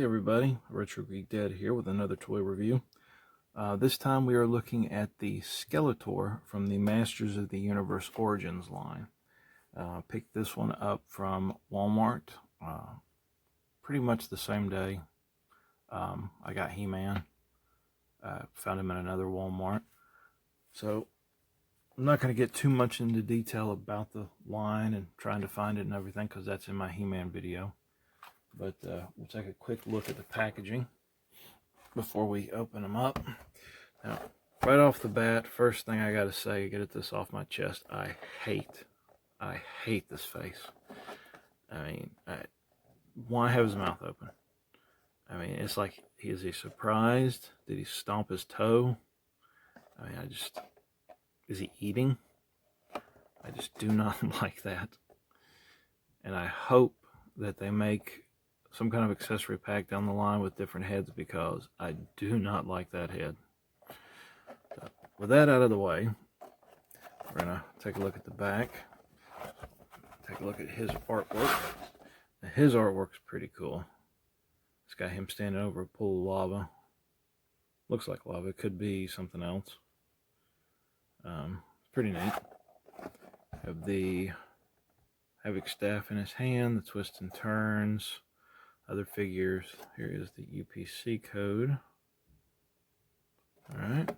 everybody, Retro Geek Dad here with another toy review. This time we are looking at the Skeletor from the Masters of the Universe Origins line. Picked this one up from Walmart pretty much the same day I got He-Man. Found him in another Walmart. So I'm not going to get too much into detail about the line and trying to find it and everything, because that's in my He-Man video. But we'll take a quick look at the packaging before we open them up. Now, right off the bat, first thing I gotta say, get this off my chest, I hate this face. I mean, why have his mouth open? I mean, it's like, is he surprised? Did he stomp his toe? I mean, is he eating? I just do not like that. And I hope that they make some kind of accessory pack down the line with different heads, because I do not like that head. So, with that out of the way, we're going to take a look at the back. Take a look at his artwork. Now, his artwork's pretty cool. It's got him standing over a pool of lava. Looks like lava. It could be something else. Pretty neat. Have the Havoc staff in his hand, the twists and turns. Other figures, here is the UPC code. Alright,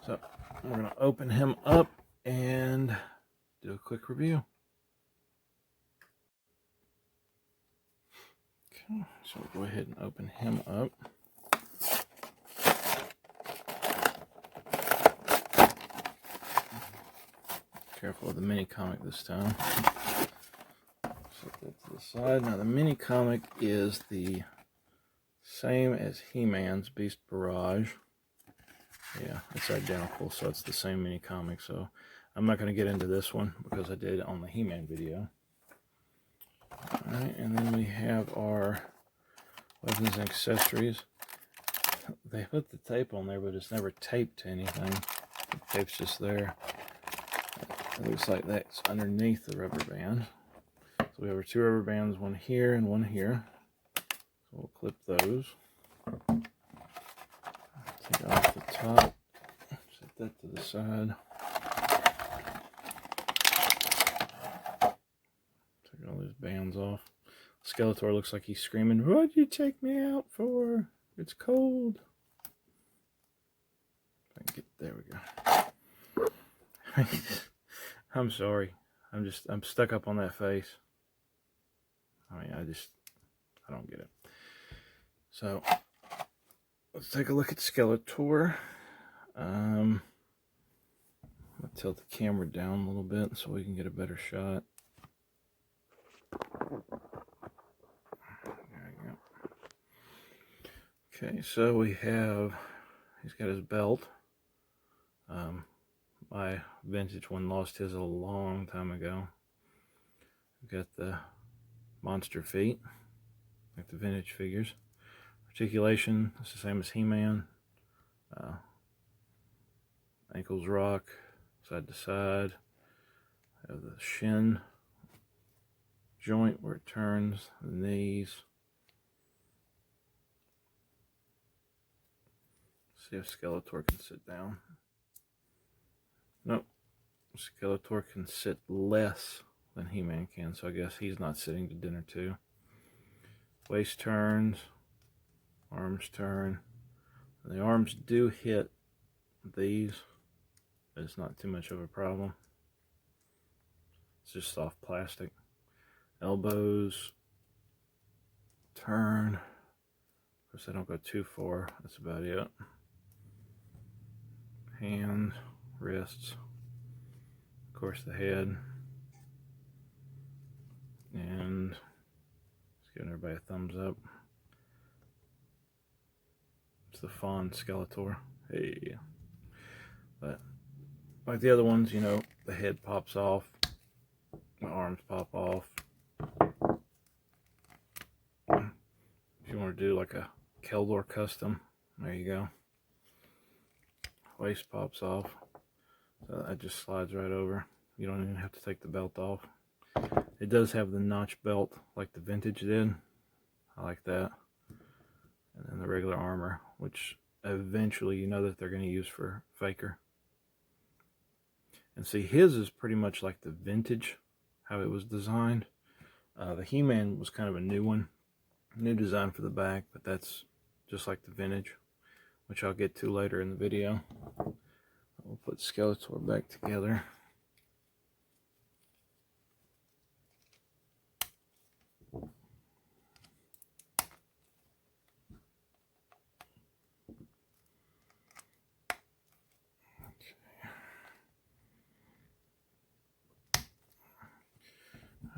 so we're going to open him up and do a quick review. Okay, so we'll go ahead and open him up. Careful with the mini comic this time. Set that to the side. Now the mini comic is the same as He-Man's Beast Barrage. Yeah, it's identical, so it's the same mini comic. So I'm not going to get into this one because I did it on the He-Man video. Alright, and then we have our weapons and accessories. They put the tape on there, but it's never taped to anything. The tape's just there. It looks like that's underneath the rubber band. So we have our two rubber bands, one here and one here. So we'll clip those. Take it off the top. Set that to the side. Take all those bands off. Skeletor looks like he's screaming, "What'd you take me out for? It's cold." If I can get, there we go. I'm sorry. I'm stuck up on that face. I mean, I don't get it. So, let's take a look at Skeletor. I'll tilt the camera down a little bit so we can get a better shot. There we go. Okay, so he's got his belt. My vintage one lost his a long time ago. We've got the monster feet, like the vintage figures. Articulation, it's the same as He-Man. Ankles rock, side to side. Have the shin joint where it turns, the knees. See if Skeletor can sit down. Nope. Skeletor can sit less than He-Man can, so I guess he's not sitting to dinner too. Waist turns, arms turn. The arms do hit these, but it's not too much of a problem. It's just soft plastic. Elbows turn. Of course, I don't go too far. That's about it. Hands, wrists, of course the head, and just giving everybody a thumbs up. It's the Fawn Skeletor. Hey. But like the other ones, you know, the head pops off, the arms pop off. If you want to do like a Keldor custom, there you go. Waist pops off. So that just slides right over. You don't even have to take the belt off. It does have the notch belt like the vintage did. I like that. and then the regular armor, which eventually you know that they're going to use for Faker. And see, his is pretty much like the vintage, how it was designed. The He-Man was kind of a new one, new design for the back, but that's just like the vintage, which I'll get to later in the video. We'll put Skeletor back together.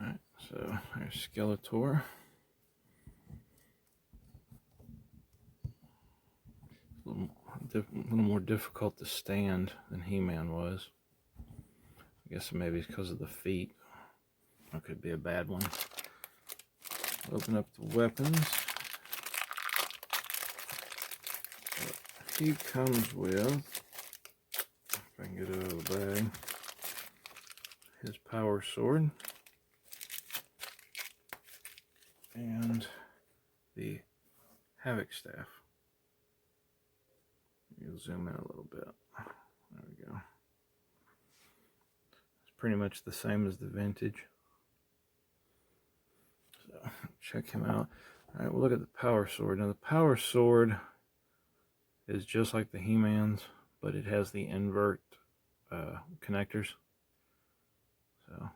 Alright, so there's Skeletor. A little more difficult to stand than He-Man was. I guess maybe it's because of the feet. That could be a bad one. Open up the weapons. What he comes with, if I can get it out of the bag, his power sword and the Havoc staff. You'll zoom in a little bit. There we go. It's pretty much the same as the vintage. So check him out. Alright, we'll look at the power sword. Now the power sword is just like the He-Man's, but it has the invert connectors. So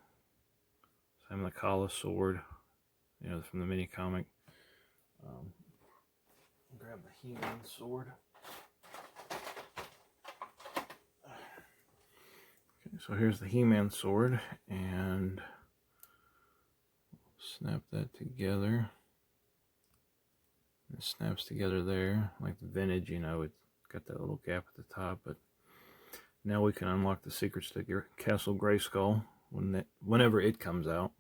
same the Kala sword, you know, from the mini comic. Grab the He-Man sword. Okay, so here's the He-Man sword, and snap that together. It snaps together there, like the vintage, you know, it's got that little gap at the top, but now we can unlock the secrets to Castle Grayskull whenever it comes out.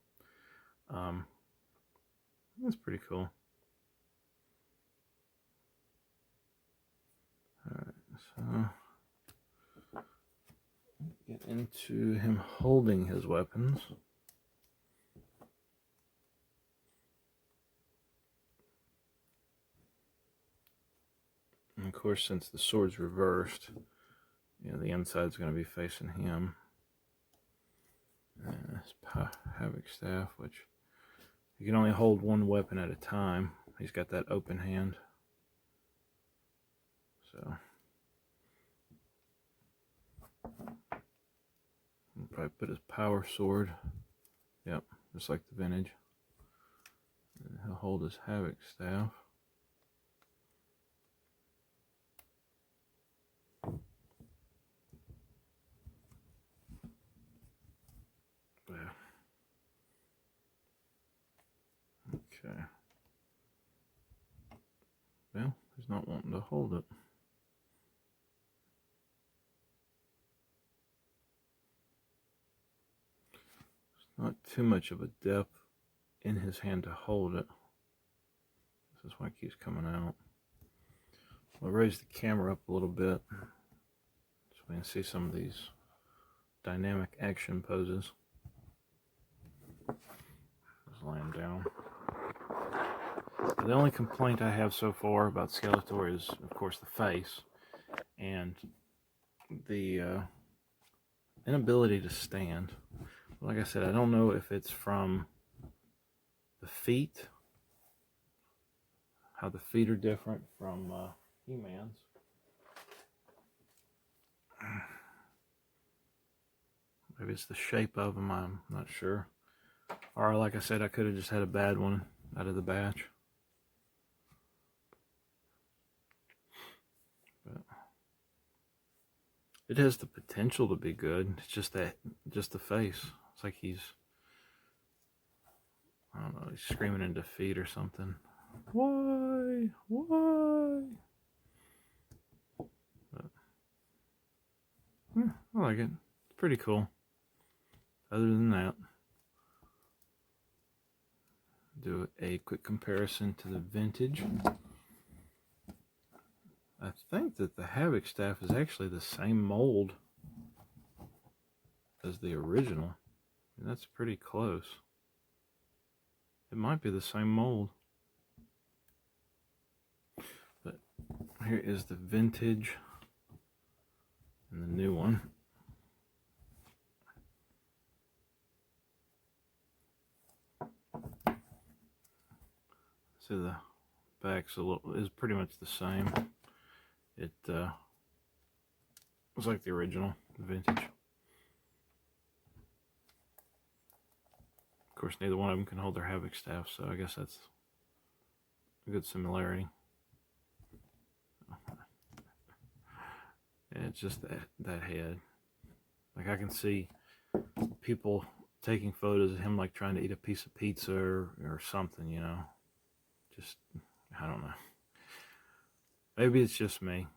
That's pretty cool. Alright, so get into him holding his weapons. And of course, since the sword's reversed, you know, the inside's going to be facing him. And his Havoc staff, which you can only hold one weapon at a time. He's got that open hand. So I'll probably put his power sword. Yep, just like the vintage. And he'll hold his Havoc staff. Yeah. Okay. Well, he's not wanting to hold it. Not too much of a depth in his hand to hold it. This is why it keeps coming out. I'll raise the camera up a little bit so we can see some of these dynamic action poses. Just lay him down. The only complaint I have so far about Skeletor is, of course, the face and the inability to stand. Like I said, I don't know if it's from the feet, how the feet are different from He-Man's. Maybe it's the shape of them, I'm not sure. Or like I said, I could have just had a bad one out of the batch. But it has the potential to be good. It's just the face. It's like he's, I don't know, he's screaming in defeat or something. Why? Why? But, yeah, I like it. It's pretty cool. Other than that, do a quick comparison to the vintage. I think that the Havoc staff is actually the same mold as the original. And that's pretty close. It might be the same mold. Here is the vintage and the new one. So the back's is pretty much the same. It was like the original, the vintage. Of course, neither one of them can hold their Havoc staff, so I guess that's a good similarity. And it's just that head. Like, I can see people taking photos of him like trying to eat a piece of pizza or something, you know. Just, I don't know. Maybe it's just me.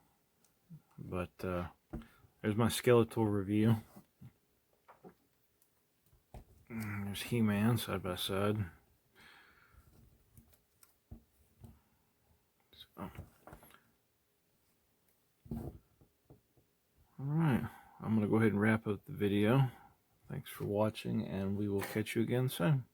But there's my Skeletor review. There's He-Man side by side. So. Alright, I'm going to go ahead and wrap up the video. Thanks for watching, and we will catch you again soon.